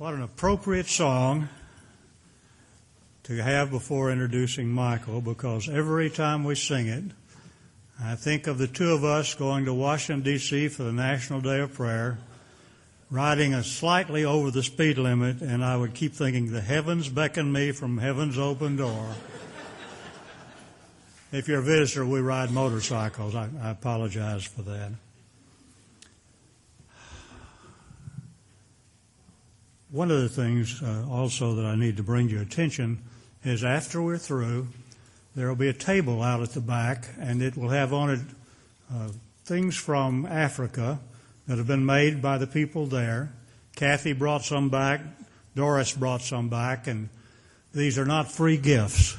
What an appropriate song to have before introducing Michael, because every time we sing it, I think of the two of us going to Washington, D.C. for the National Day of Prayer, riding slightly over the speed limit, and I would keep thinking, the heavens beckon me from heaven's open door. If you're a visitor, we ride motorcycles. I apologize for that. One of the things also that I need to bring to your attention is after we're through, there will be a table out at the back, and it will have on it things from Africa that have been made by the people there. Kathy brought some back. Doris brought some back, and these are not free gifts.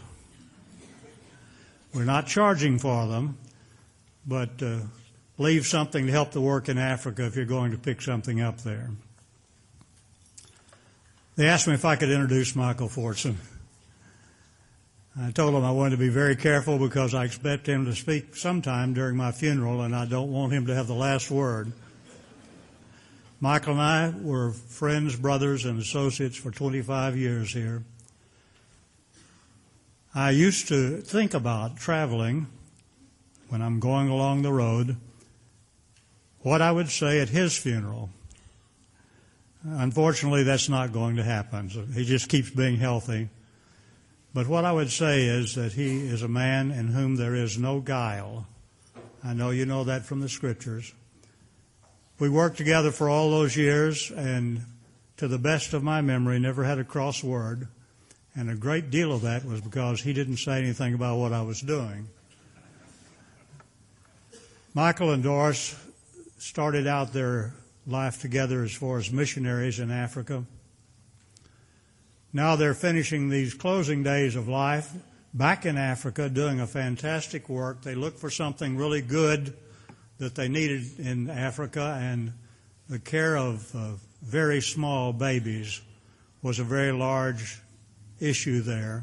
We're not charging for them, but leave something to help the work in Africa if you're going to pick something up there. They asked me if I could introduce Michael Fortson. I told them I wanted to be very careful because I expect him to speak sometime during my funeral, and I don't want him to have the last word. Michael and I were friends, brothers, and associates for 25 years here. I used to think about traveling when I'm going along the road, what I would say at his funeral. Unfortunately, that's not going to happen. So he just keeps being healthy. But what I would say is that he is a man in whom there is no guile. I know you know that from the Scriptures. We worked together for all those years, and to the best of my memory, never had a cross word. And a great deal of that was because he didn't say anything about what I was doing. Michael and Doris started out their life together as far as missionaries in Africa. Now they're finishing these closing days of life back in Africa doing a fantastic work. They looked for something really good that they needed in Africa, and the care of very small babies was a very large issue there.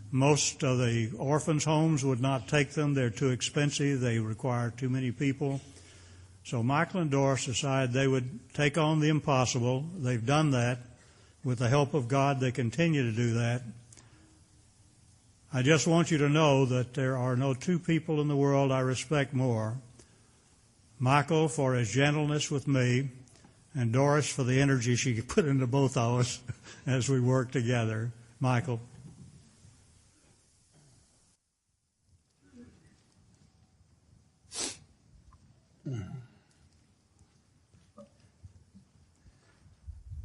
Most of the orphans' homes would not take them. They're too expensive. They require too many people. So Michael and Doris decided they would take on the impossible. They've done that. With the help of God, they continue to do that. I just want you to know that there are no two people in the world I respect more. Michael for his gentleness with me, and Doris for the energy she put into both of us as we work together. Michael.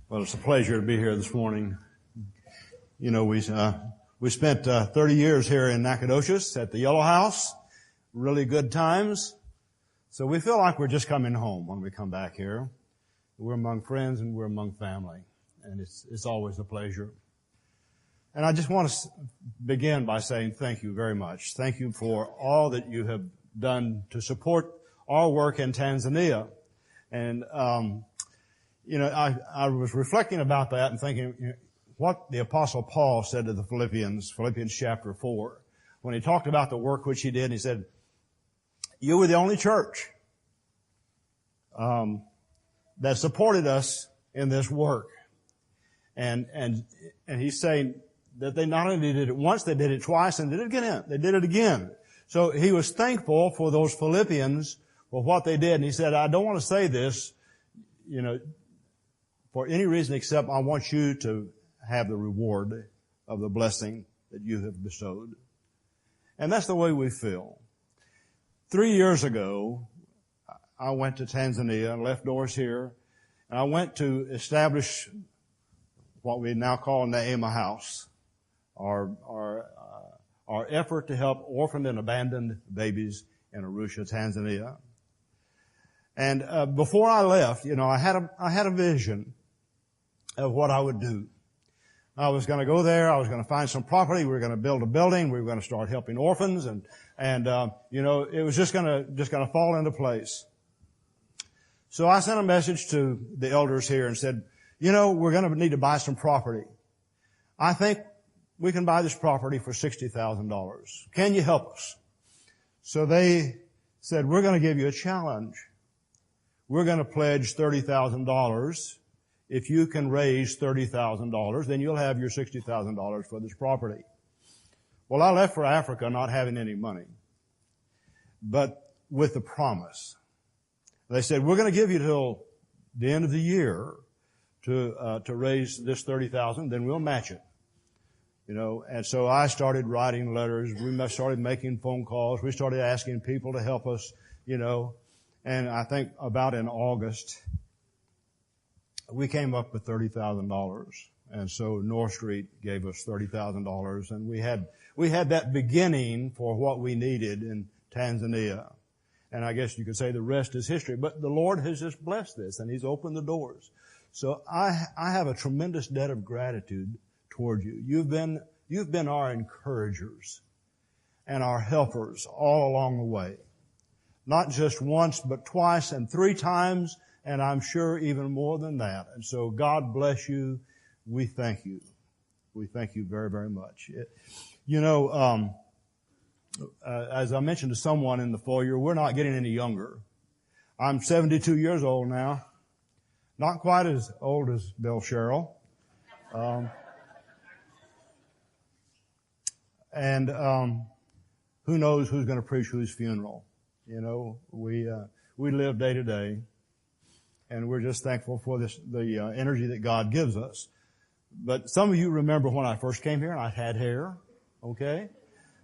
Well, it's a pleasure to be here this morning. You know, we spent 30 years here in Nacogdoches at the Yellow House. Really good times. So we feel like we're just coming home when we come back here. We're among friends and we're among family. And it's always a pleasure. And I just want to begin by saying thank you very much. Thank you for all that you have done to support our work in Tanzania. And, you know, I was reflecting about that and thinking what the Apostle Paul said to the Philippians chapter 4, when he talked about the work which he did. He said, you were the only church that supported us in this work. And he's saying that they not only did it once, they did it twice, and they did it again. So he was thankful for those Philippians for what they did. And he said, I don't want to say this, you know, for any reason except I want you to have the reward of the blessing that you have bestowed. And that's the way we feel. 3 years ago, I went to Tanzania and left Doris here, and I went to establish what we now call Neema House, our effort to help orphaned and abandoned babies in Arusha, Tanzania. And before I left, you know, I had a vision of what I would do. I was going to go there. I was going to find some property. We were going to build a building. We were going to start helping orphans, and you know, it was just going to fall into place. So I sent a message to the elders here and said, you know, we're going to need to buy some property. I think we can buy this property for $60,000. Can you help us? So they said, we're going to give you a challenge. We're going to pledge $30,000 if you can raise $30,000, then you'll have your $60,000 for this property. Well, I left for Africa not having any money, but with the promise. They said, we're going to give you till the end of the year to raise this $30,000, then we'll match it. You know, and so I started writing letters. We started making phone calls. We started asking people to help us, you know, and I think about in August, we came up with $30,000. And so North Street gave us $30,000, and we had that beginning for what we needed in Tanzania. And I guess you could say the rest is history. But the Lord has just blessed this, and He's opened the doors. So I have a tremendous debt of gratitude toward you. You've been our encouragers and our helpers all along the way. Not just once, but twice and 3 times, and I'm sure even more than that. And so God bless you. We thank you. We thank you very, very much. As I mentioned to someone in the foyer, we're not getting any younger. I'm 72 years old now. Not quite as old as Bill Sherrill. And who knows who's going to preach whose funeral. You know, we live day to day, and we're just thankful for the energy that God gives us. But some of you remember when I first came here and I had hair, okay?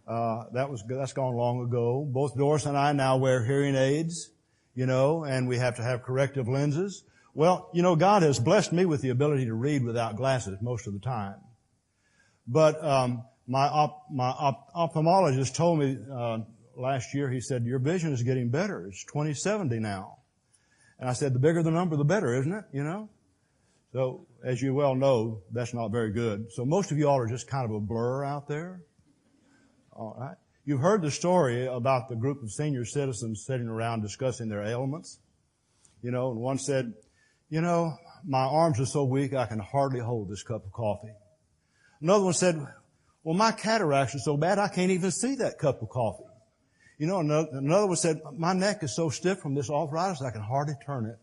That's gone long ago. Both Doris and I now wear hearing aids, you know, and we have to have corrective lenses. Well, you know, God has blessed me with the ability to read without glasses most of the time. But my ophthalmologist told me last year, he said, your vision is getting better. It's 20/70 now. And I said, the bigger the number, the better, isn't it? You know? So, as you well know, that's not very good. So most of you all are just kind of a blur out there. All right. You've heard the story about the group of senior citizens sitting around discussing their ailments. You know, and one said, you know, my arms are so weak I can hardly hold this cup of coffee. Another one said, well, my cataracts are so bad I can't even see that cup of coffee. You know, another one said, my neck is so stiff from this arthritis I can hardly turn it.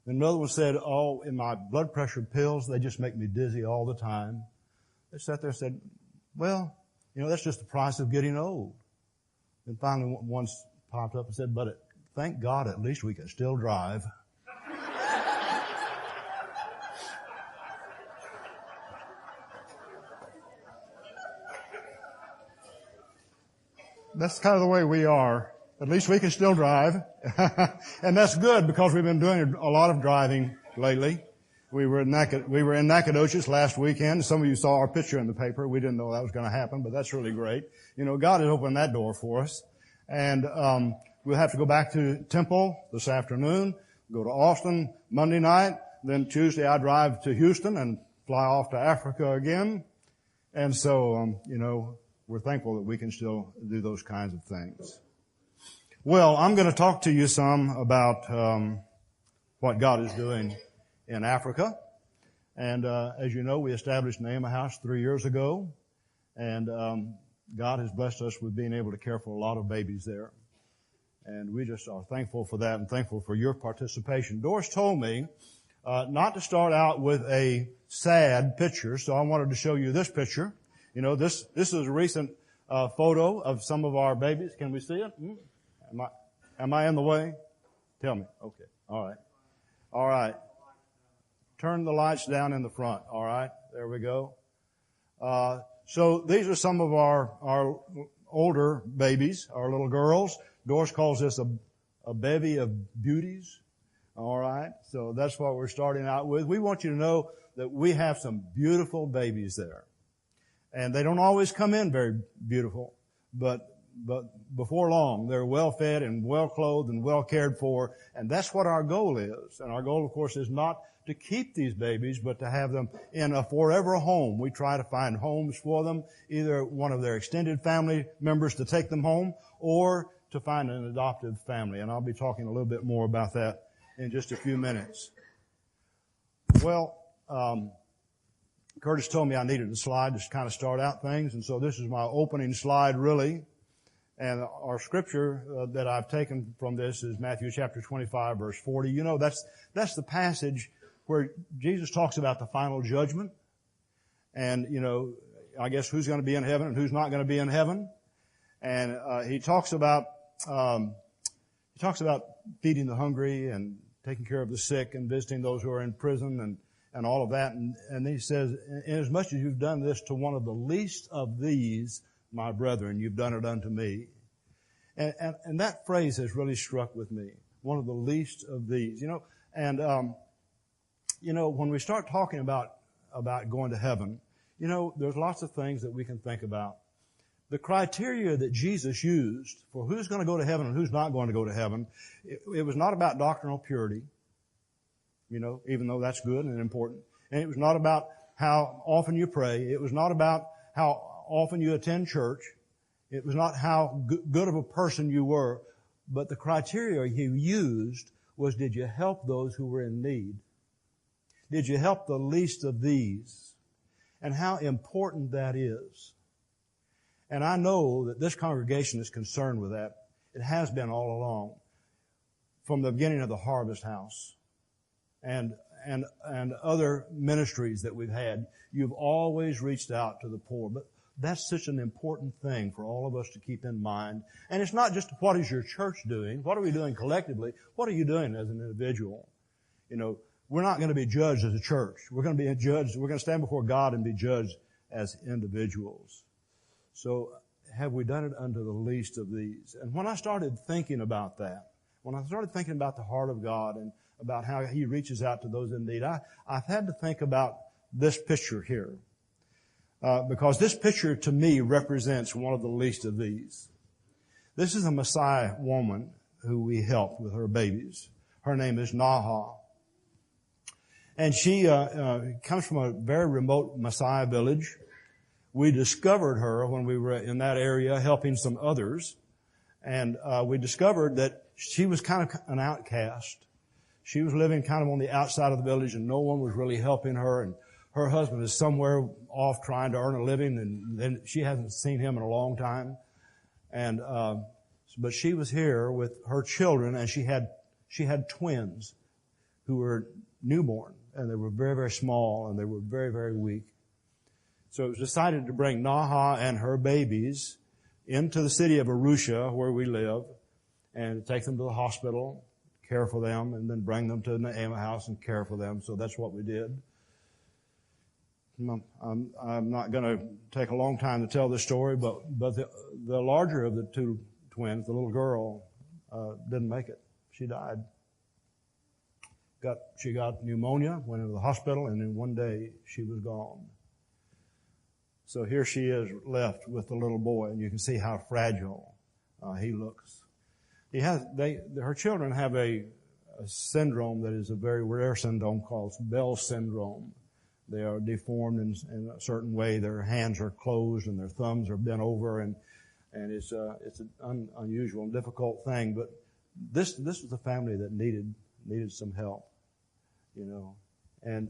And another one said, oh, in my blood pressure pills, they just make me dizzy all the time. They sat there and said, well, you know, that's just the price of getting old. And finally one popped up and said, but thank God at least we can still drive. That's kind of the way we are. At least we can still drive. And that's good because we've been doing a lot of driving lately. We were in Nacogdoches last weekend. Some of you saw our picture in the paper. We didn't know that was going to happen, but that's really great. You know, God has opened that door for us. And we'll have to go back to Temple this afternoon, go to Austin Monday night. Then Tuesday I drive to Houston and fly off to Africa again. And so, you know, we're thankful that we can still do those kinds of things. Well, I'm going to talk to you some about what God is doing in Africa. And as you know, we established Neema House 3 years ago. And God has blessed us with being able to care for a lot of babies there. And we just are thankful for that and thankful for your participation. Doris told me not to start out with a sad picture, so I wanted to show you this picture. You know, this is a recent photo of some of our babies. Can we see it? Am I in the way? Tell me. Okay. All right. All right. Turn the lights down in the front. All right. There we go. So these are some of our older babies, our little girls. Doris calls this a bevy of beauties. All right. So that's what we're starting out with. We want you to know that we have some beautiful babies there. And they don't always come in very beautiful, but before long, they're well fed and well clothed and well cared for. And that's what our goal is. And our goal, of course, is not to keep these babies, but to have them in a forever home. We try to find homes for them, either one of their extended family members to take them home or to find an adoptive family. And I'll be talking a little bit more about that in just a few minutes. Well, Curtis told me I needed a slide to kind of start out things, and so this is my opening slide, really. And our scripture that I've taken from this is Matthew chapter 25, verse 40. You know, that's the passage where Jesus talks about the final judgment. And, I guess who's going to be in heaven and who's not going to be in heaven. And he talks about feeding the hungry and taking care of the sick and visiting those who are in prison and all of that. And he says, inasmuch as you've done this to one of the least of these, my brethren, you've done it unto me. And that phrase has really struck with me. One of the least of these, when we start talking about going to heaven, there's lots of things that we can think about. The criteria that Jesus used for who's going to go to heaven and who's not going to go to heaven, it was not about doctrinal purity, even though that's good and important. And it was not about how often you pray. It was not about how often you attend church. It was not how good of a person you were. But the criteria he used was, did you help those who were in need? Did you help the least of these? And how important that is. And I know that this congregation is concerned with that. It has been all along, from the beginning of the Harvest House and other ministries that we've had. You've always reached out to the poor. But that's such an important thing for all of us to keep in mind. And it's not just what is your church doing? What are we doing collectively? What are you doing as an individual? We're not going to be judged as a church. We're going to be judged. We're going to stand before God and be judged as individuals. So have we done it unto the least of these? And when I started thinking about that, when I started thinking about the heart of God and about how He reaches out to those in need, I've had to think about this picture here. Because this picture to me represents one of the least of these. This is a Messiah woman who we helped with her babies. Her name is Naha. And she comes from a very remote Messiah village. We discovered her when we were in that area helping some others. And we discovered that she was kind of an outcast. She was living kind of on the outside of the village and no one was really helping her. And her husband is somewhere off trying to earn a living and then she hasn't seen him in a long time. And but she was here with her children and she had twins who were newborn. And they were very, very small, and they were very, very weak. So it was decided to bring Naha and her babies into the city of Arusha, where we live, and take them to the hospital, care for them, and then bring them to the Neema house and care for them. So that's what we did. I'm not going to take a long time to tell this story, but the larger of the two twins, the little girl, didn't make it. She died. She got pneumonia, went into the hospital, and in one day she was gone. So here she is left with the little boy, and you can see how fragile he looks. Her children have a syndrome that is a very rare syndrome called Bell syndrome. They are deformed in a certain way. Their hands are closed and their thumbs are bent over, and it's an unusual and difficult thing. But this was a family that needed some help, And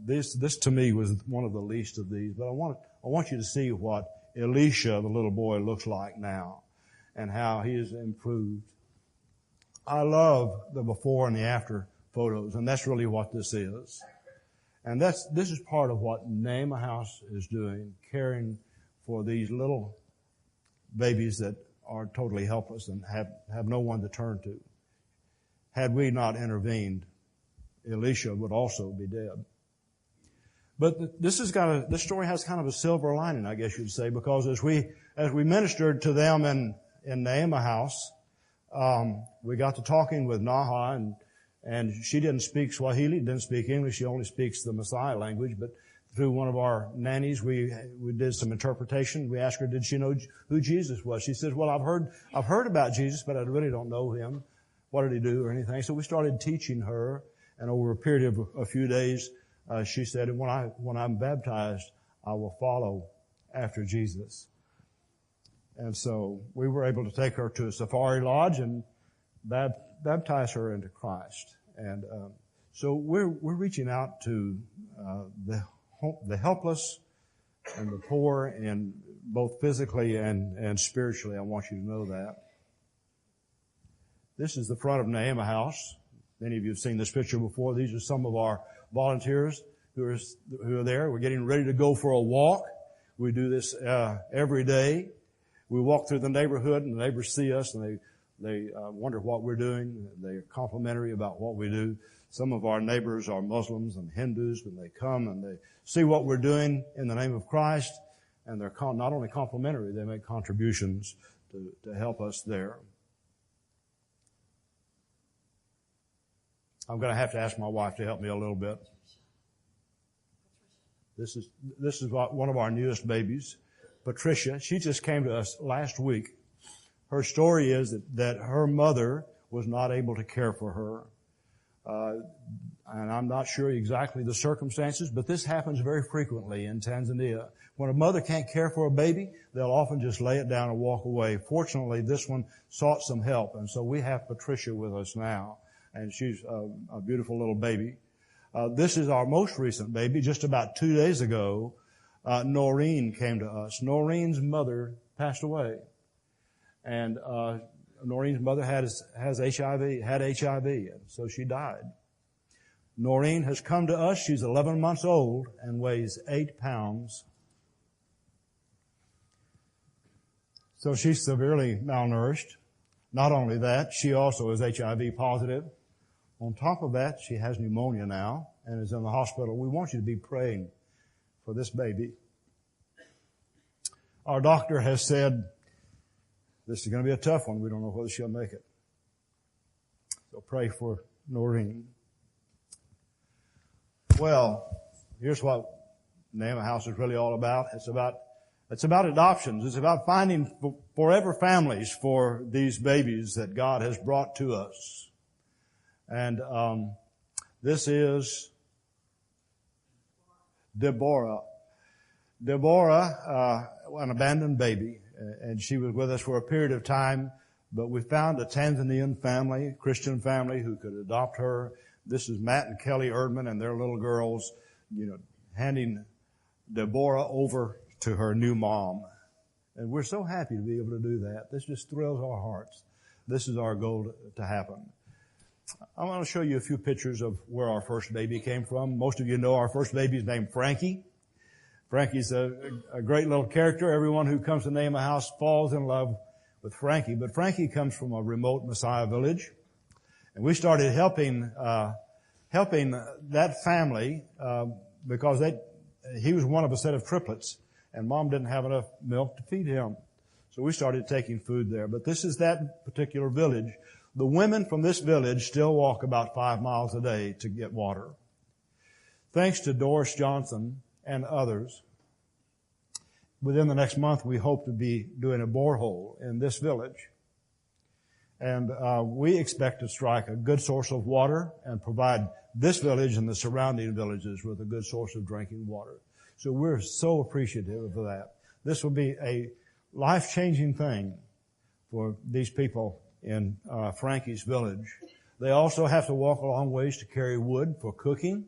this to me was one of the least of these. But I want you to see what Elisha, the little boy, looks like now, and how he has improved. I love the before and the after photos, and that's really what this is. And this is part of what Neema House is doing, caring for these little babies that are totally helpless and have no one to turn to. Had we not intervened, Elisha would also be dead. But this story has kind of a silver lining, I guess you'd say, because as we ministered to them in Neema House, we got to talking with Naha, and she didn't speak Swahili, didn't speak English. She only speaks the Maasai language. But through one of our nannies, we did some interpretation. We asked her, did she know who Jesus was? She says, well, I've heard about Jesus, but I really don't know him. What did he do or anything? So we started teaching her, and over a period of a few days, she said, when I'm baptized, I will follow after Jesus. And so we were able to take her to a safari lodge and baptize her into Christ. And so we're reaching out to the helpless and the poor, and both physically and spiritually. I want you to know that. This is the front of Neema House. Many of you have seen this picture before. These are some of our volunteers who are there. We're getting ready to go for a walk. We do this every day. We walk through the neighborhood, and the neighbors see us, and they wonder what we're doing. They're complimentary about what we do. Some of our neighbors are Muslims and Hindus, and they come and they see what we're doing in the name of Christ, and they're not only complimentary, they make contributions to help us there. I'm going to have to ask my wife to help me a little bit. This is one of our newest babies, Patricia. She just came to us last week. Her story is that her mother was not able to care for her. And I'm not sure exactly the circumstances, but this happens very frequently in Tanzania. When a mother can't care for a baby, they'll often just lay it down and walk away. Fortunately, this one sought some help, and so we have Patricia with us now, and she's a beautiful little baby. This is our most recent baby. Just about 2 days ago, Noreen came to us. Noreen's mother passed away, and Noreen's mother had HIV, and so she died. Noreen has come to us. She's 11 months old and weighs 8 pounds. So she's severely malnourished. Not only that, she also is HIV positive. On top of that, she has pneumonia now and is in the hospital. We want you to be praying for this baby. Our doctor has said, this is going to be a tough one. We don't know whether she'll make it. So pray for Noreen. Well, here's what Neema House is really all about. It's about adoptions. It's about finding forever families for these babies that God has brought to us. And this is Deborah. Deborah, an abandoned baby, and she was with us for a period of time, but we found a Tanzanian family, Christian family, who could adopt her. This is Matt and Kelly Erdman and their little girls, handing Deborah over to her new mom. And we're so happy to be able to do that. This just thrills our hearts. This is our goal to happen. I want to show you a few pictures of where our first baby came from. Most of you know our first baby is named Frankie. Frankie's a great little character. Everyone who comes to Neema House falls in love with Frankie. But Frankie comes from a remote Messiah village. And we started helping that family because he was one of a set of triplets, and Mom didn't have enough milk to feed him. So we started taking food there. But this is that particular village. The women from this village still walk about 5 miles a day to get water. Thanks to Doris Johnson and others, within the next month we hope to be doing a borehole in this village. And we expect to strike a good source of water and provide this village and the surrounding villages with a good source of drinking water. So we're so appreciative of that. This will be a life-changing thing for these people in Frankie's village. They also have to walk a long ways to carry wood for cooking.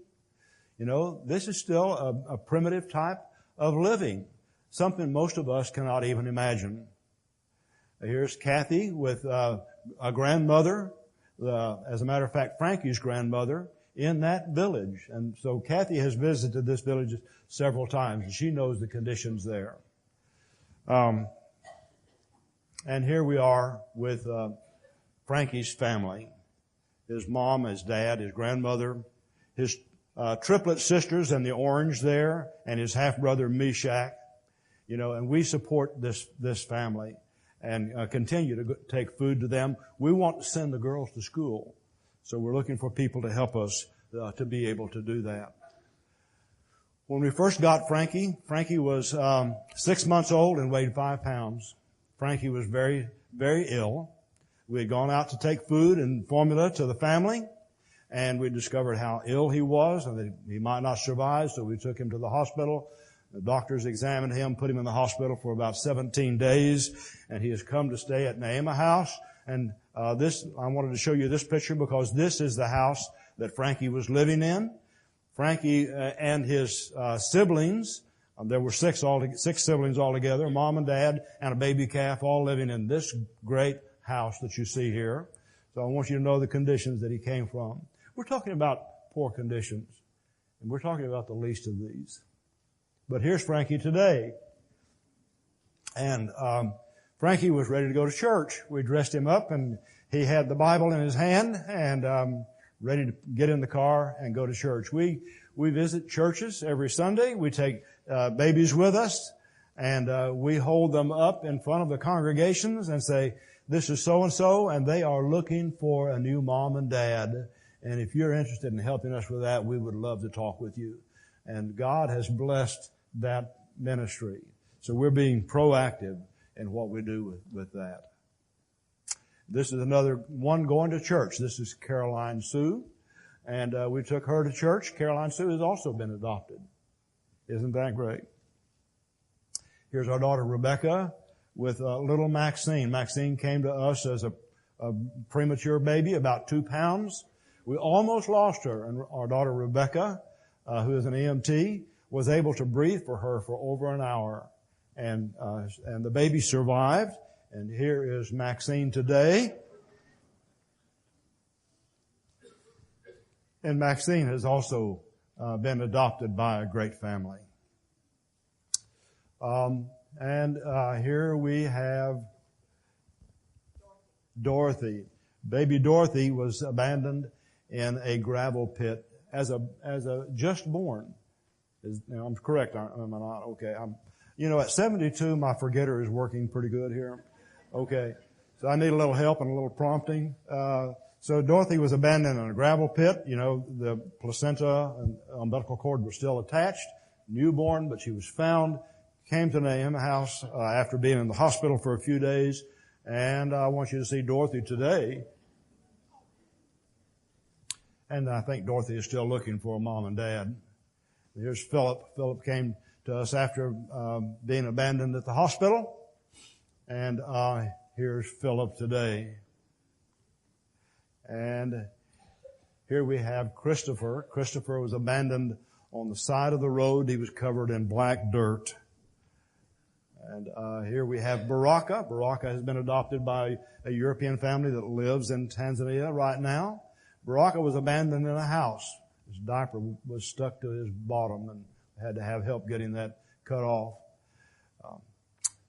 This is still a primitive type of living, something most of us cannot even imagine. Here's Kathy with a grandmother, as a matter of fact, Frankie's grandmother, in that village. And so Kathy has visited this village several times, and she knows the conditions there. And here we are with Frankie's family. His mom, his dad, his grandmother, his triplet sisters in the orange there, and his half-brother Meshach. And we support this family and continue to take food to them. We want to send the girls to school, so we're looking for people to help us to be able to do that. When we first got Frankie was 6 months old and weighed 5 pounds. Frankie was very, very ill. We had gone out to take food and formula to the family, and we discovered how ill he was and that he might not survive, so we took him to the hospital. The doctors examined him, put him in the hospital for about 17 days, and he has come to stay at Neema House. And I wanted to show you this picture because this is the house that Frankie was living in. Frankie and his siblings, there were six siblings altogether, mom and dad and a baby calf, all living in this great house that you see here. So I want you to know the conditions that he came from. We're talking about poor conditions. And we're talking about the least of these. But here's Frankie today. And Frankie was ready to go to church. We dressed him up, and he had the Bible in his hand and ready to get in the car and go to church. We visit churches every Sunday. We take babies with us, and we hold them up in front of the congregations and say, "This is so-and-so, and they are looking for a new mom and dad. And if you're interested in helping us with that, we would love to talk with you." And God has blessed that ministry. So we're being proactive in what we do with that. This is another one going to church. This is Caroline Sue. And we took her to church. Caroline Sue has also been adopted. Isn't that great? Here's our daughter Rebecca with little Maxine. Maxine came to us as a premature baby, about 2 pounds. We almost lost her. And our daughter Rebecca, who is an EMT, was able to breathe for her for over an hour. And the baby survived. And here is Maxine today. And Maxine has also been adopted by a great family. And here we have Dorothy. Baby Dorothy was abandoned in a gravel pit as a just born. I'm correct, am I not? Okay. At 72, my forgetter is working pretty good here. Okay. So I need a little help and a little prompting. So Dorothy was abandoned in a gravel pit. The placenta and umbilical cord were still attached. Newborn, but she was found. Came to Neema House after being in the hospital for a few days. And I want you to see Dorothy today. And I think Dorothy is still looking for a mom and dad. Here's Philip. Philip came to us after being abandoned at the hospital. And here's Philip today. And here we have Christopher. Christopher was abandoned on the side of the road. He was covered in black dirt. And here we have Baraka. Baraka has been adopted by a European family that lives in Tanzania right now. Baraka was abandoned in a house. His diaper was stuck to his bottom and had to have help getting that cut off.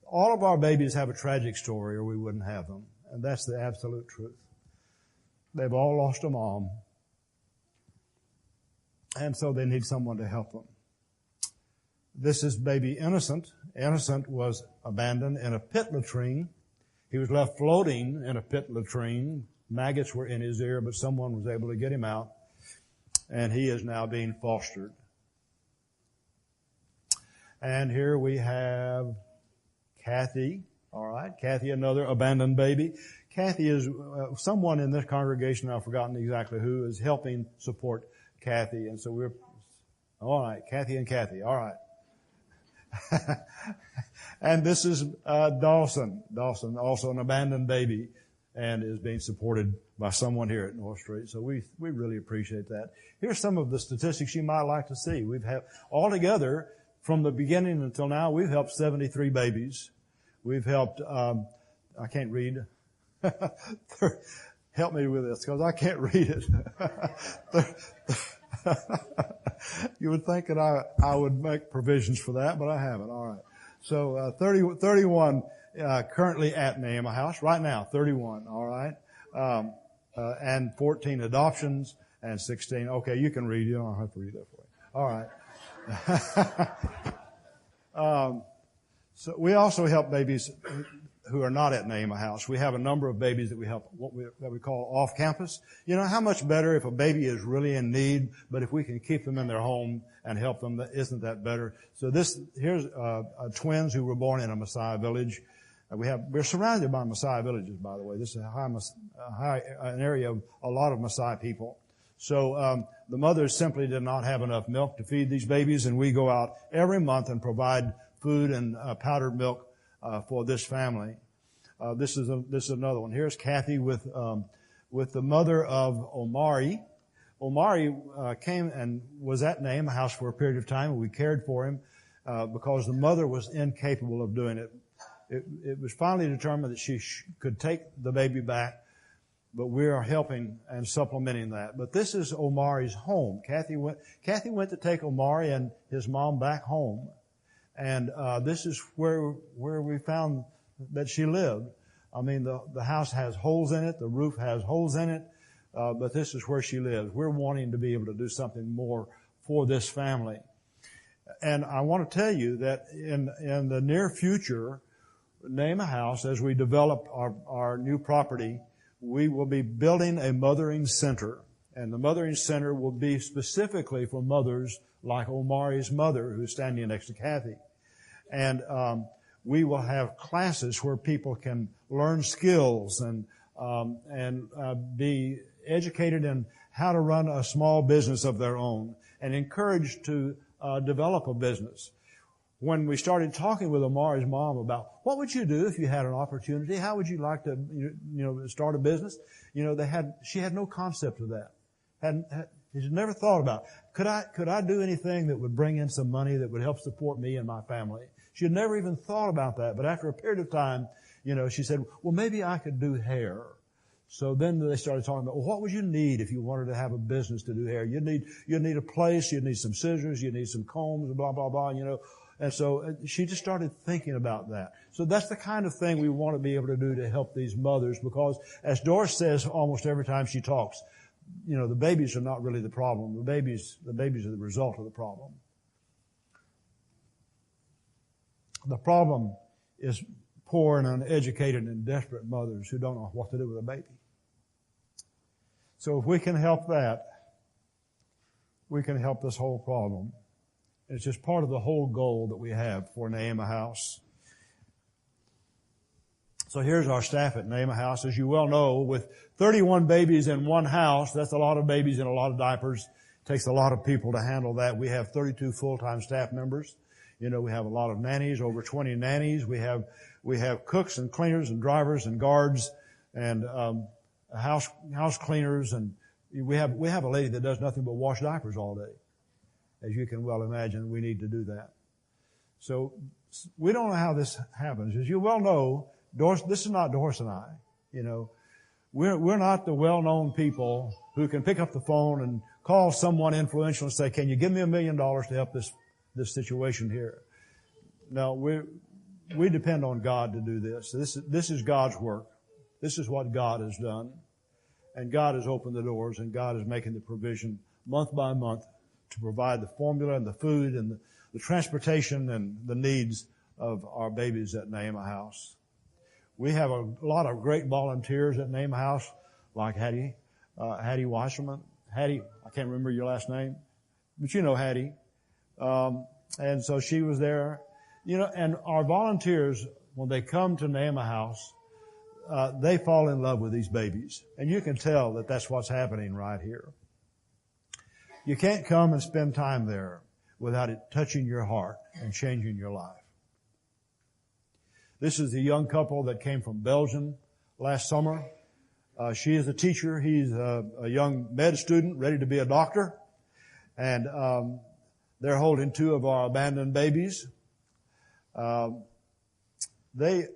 All of our babies have a tragic story or we wouldn't have them. And that's the absolute truth. They've all lost a mom. And so they need someone to help them. This is baby Innocent. Innocent was abandoned in a pit latrine. He was left floating in a pit latrine. Maggots were in his ear, but someone was able to get him out. And he is now being fostered. And here we have Kathy. All right. Kathy, another abandoned baby. Kathy is someone in this congregation, I've forgotten exactly who, is helping support Kathy. And so we're, all right, Kathy and Kathy. All right. And this is Dawson. Dawson, also an abandoned baby, and is being supported by someone here at North Street. So we really appreciate that. Here's some of the statistics you might like to see. We've had, altogether, from the beginning until now, we've helped 73 babies. We've helped, I can't read. Help me with this, because I can't read it. You would think that I would make provisions for that, but I haven't. All right. So 31 currently at Neema House right now. 31. All right. And 14 adoptions and 16. Okay, you can read. You don't have to read that for you. All right. So we also help babies who are not at Neema House. We have a number of babies that we help, that we call off campus. You know, how much better if a baby is really in need, but if we can keep them in their home and help them, isn't that better? So here's twins who were born in a Messiah village. We're surrounded by Messiah villages, by the way. This is an area of a lot of Messiah people. So the mothers simply did not have enough milk to feed these babies, and we go out every month and provide food and powdered milk for this family. This is another one. Here's Kathy with the mother of Omari. Omari came and was at Neema House for a period of time, and we cared for him because the mother was incapable of doing it. It was finally determined that she could take the baby back, but we are helping and supplementing that. But this is Omari's home. Kathy went to take Omari and his mom back home, and this is where we found that she lived. I mean, the house has holes in it, the roof has holes in it, but this is where she lives. We're wanting to be able to do something more for this family. And I want to tell you that in the near future, Neema House, as we develop our new property, we will be building a mothering center. And the mothering center will be specifically for mothers like Omari's mother, who's standing next to Kathy. And we will have classes where people can learn skills and be educated in how to run a small business of their own and encouraged to develop a business. When we started talking with Omari's mom about what would you do if you had an opportunity, how would you like to, start a business? She had no concept of that. She'd never thought about, could I do anything that would bring in some money that would help support me and my family? She had never even thought about that. But after a period of time, she said, well, maybe I could do hair. So then they started talking about, well, what would you need if you wanted to have a business to do hair? You'd need a place, you'd need some scissors, you'd need some combs, blah, blah, blah, And so she just started thinking about that. So that's the kind of thing we want to be able to do to help these mothers, because as Doris says almost every time she talks, the babies are not really the problem. The babies are the result of the problem. The problem is poor and uneducated and desperate mothers who don't know what to do with a baby. So if we can help that, we can help this whole problem. It's just part of the whole goal that we have for Neema House. So here's our staff at Neema House. As you well know, with 31 babies in one house, that's a lot of babies and a lot of diapers. It takes a lot of people to handle that. We have 32 full-time staff members. We have a lot of nannies, over 20 nannies. We have cooks and cleaners and drivers and guards and house cleaners, and we have a lady that does nothing but wash diapers all day. As you can well imagine, we need to do that. So we don't know how this happens. As you well know, this is not Doris and I. We're not the well-known people who can pick up the phone and call someone influential and say, "Can you give me $1 million to help this situation here?" No, we depend on God to do this. This is God's work. This is what God has done. And God has opened the doors, and God is making the provision month by month to provide the formula and the food and the transportation and the needs of our babies at Neema House. We have a lot of great volunteers at Neema House, like Hattie Wasserman. Hattie, I can't remember your last name, but you know Hattie. And so she was there. And our volunteers, when they come to Neema House, they fall in love with these babies. And you can tell that that's what's happening right here. You can't come and spend time there without it touching your heart and changing your life. This is a young couple that came from Belgium last summer. She is a teacher. He's a young med student ready to be a doctor. And they're holding 2 of our abandoned babies. They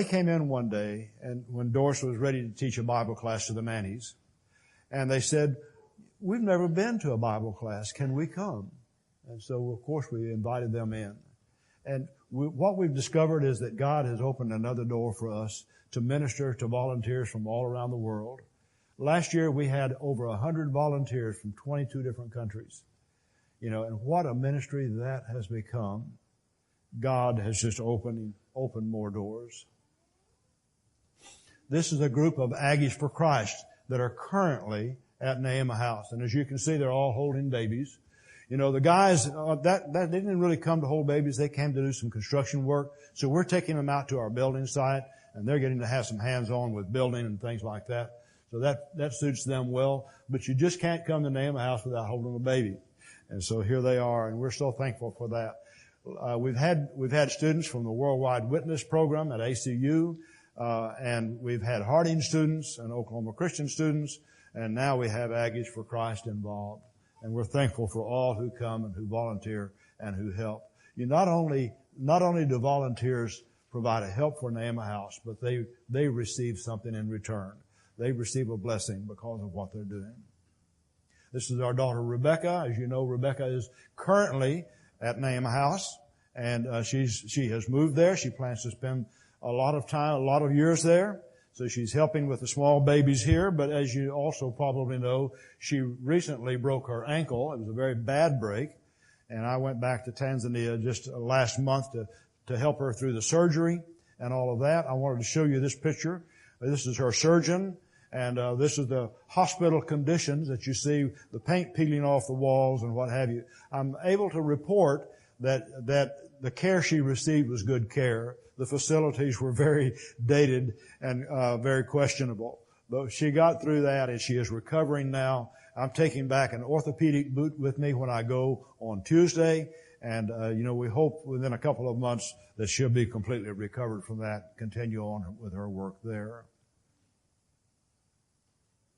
came in one day, and when Doris was ready to teach a Bible class to the nannies, and they said, "We've never been to a Bible class. Can we come?" And so, of course, we invited them in. And what we've discovered is that God has opened another door for us to minister to volunteers from all around the world. Last year, we had over 100 volunteers from 22 different countries. And what a ministry that has become. God has just opened more doors. This is a group of Aggies for Christ that are currently at Neema House. And as you can see, they're all holding babies. The guys, that they didn't really come to hold babies. They came to do some construction work. So we're taking them out to our building site, and they're getting to have some hands-on with building and things like that. So that suits them well. But you just can't come to Neema House without holding a baby. And so here they are, and we're so thankful for that. We've had students from the Worldwide Witness Program at ACU, and we've had Harding students and Oklahoma Christian students, and now we have Aggies for Christ involved. And we're thankful for all who come and who volunteer and who help. Not only do volunteers provide a help for Neema House, but they receive something in return. they receive a blessing because of what they're doing. This is our daughter Rebecca. As you know, Rebecca is currently at Neema House, and she has moved there. She plans to spend a lot of time, a lot of years there. So she's helping with the small babies here. But as you also probably know, she recently broke her ankle. It was a very bad break, and I went back to Tanzania just last month to help her through the surgery and all of that. I wanted to show you this picture. This is her surgeon, and this is the hospital conditions that you see, the paint peeling off the walls and what have you. I'm able to report that the care she received was good care. The facilities were very dated and very questionable. But she got through that, and she is recovering now. I'm taking back an orthopedic boot with me when I go on Tuesday. And, we hope within a couple of months that she'll be completely recovered from that, continue on with her work there.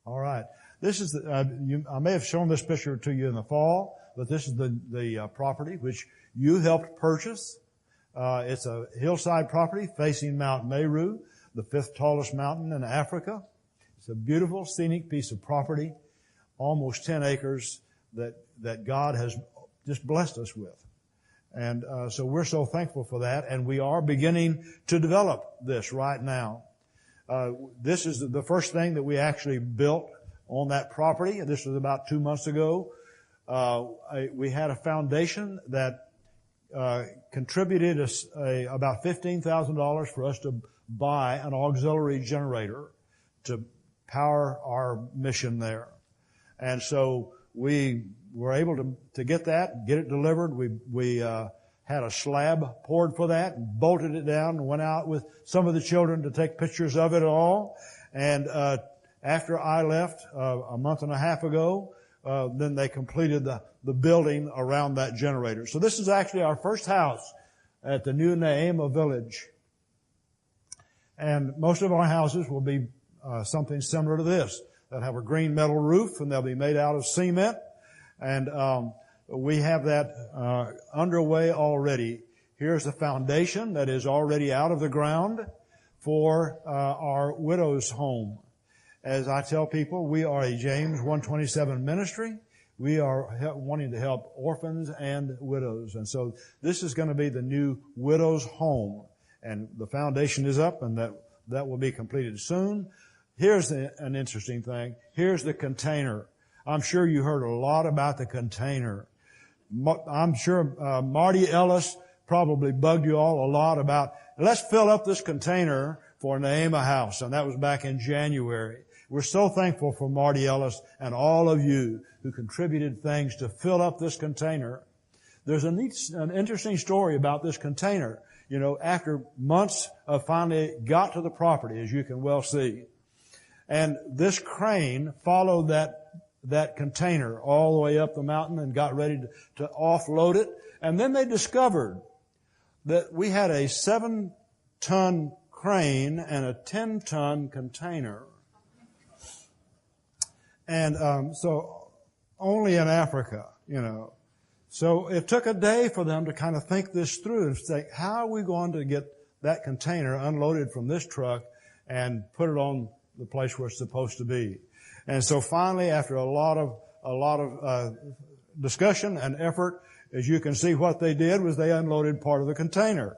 All right. This is I may have shown this picture to you in the fall, but this is the property which you helped purchase. It's a hillside property facing Mount Meru, the 5th tallest mountain in Africa. It's a beautiful, scenic piece of property, almost 10 acres that God has just blessed us with. And so we're so thankful for that, and we are beginning to develop this right now. This is the first thing that we actually built on that property. This was about 2 months ago. We had a foundation that contributed about $15,000 for us to buy an auxiliary generator to power our mission there. And so we were able to get that, get it delivered. We had a slab poured for that, and bolted it down, and went out with some of the children to take pictures of it all. And after I left a month and a half ago, then they completed the building around that generator. So this is actually our first house at the new Neema village. And most of our houses will be something similar to this. They'll have a green metal roof, and they'll be made out of cement. And we have that underway already. Here's the foundation that is already out of the ground for our widow's home. As I tell people, we are a James 1:27 ministry. We are wanting to help orphans and widows. And so this is going to be the new widow's home. And the foundation is up, and that will be completed soon. Here's an interesting thing. Here's the container. I'm sure you heard a lot about the container. I'm sure Marty Ellis probably bugged you all a lot about, let's fill up this container for Neema House. And that was back in January. We're so thankful for Marty Ellis and all of you who contributed things to fill up this container. There's an interesting story about this container. After months of finally got to the property, as you can well see. And this crane followed that container all the way up the mountain and got ready to offload it. And then they discovered that we had a 7-ton crane and a 10-ton container. And so only in Africa, So it took a day for them to kind of think this through and say, how are we going to get that container unloaded from this truck and put it on the place where it's supposed to be? And so finally, after a lot of discussion and effort, as you can see, what they did was they unloaded part of the container.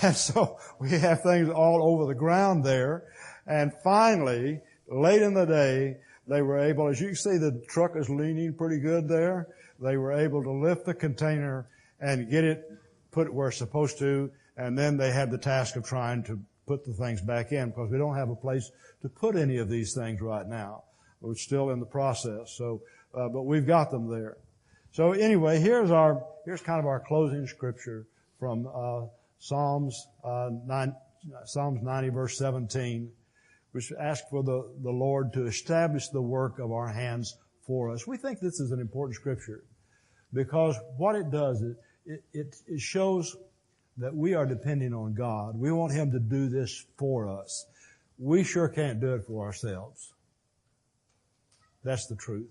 And so we have things all over the ground there. And finally, late in the day, they were able, as you can see, the truck is leaning pretty good there. They were able to lift the container and get it put where it's supposed to. And then they had the task of trying to put the things back in, because we don't have a place to put any of these things right now. We're still in the process. So, but we've got them there. So anyway, here's kind of our closing scripture from Psalms 90 verse 17, which asks for the Lord to establish the work of our hands for us. We think this is an important scripture because what it does, it shows that we are depending on God. We want Him to do this for us. We sure can't do it for ourselves. That's the truth.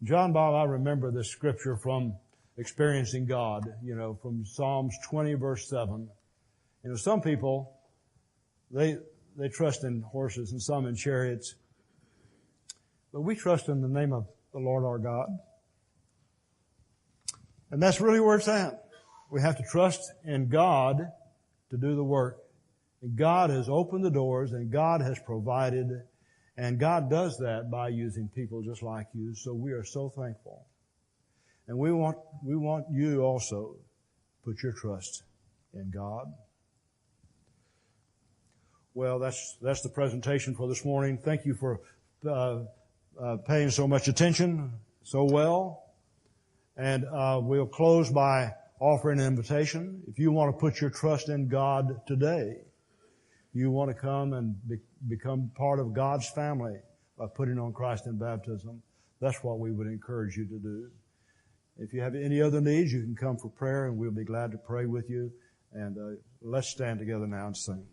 John Bob, I remember this scripture from experiencing God, from Psalms 20 verse 7. Some people, they they trust in horses and some in chariots. But we trust in the name of the Lord our God. And that's really where it's at. We have to trust in God to do the work. And God has opened the doors, and God has provided, and God does that by using people just like you. So we are so thankful. And we want you also to put your trust in God. Well, that's the presentation for this morning. Thank you for paying so much attention so well. And we'll close by offering an invitation. If you want to put your trust in God today, you want to come and become part of God's family by putting on Christ in baptism, that's what we would encourage you to do. If you have any other needs, you can come for prayer, and we'll be glad to pray with you. And let's stand together now and sing.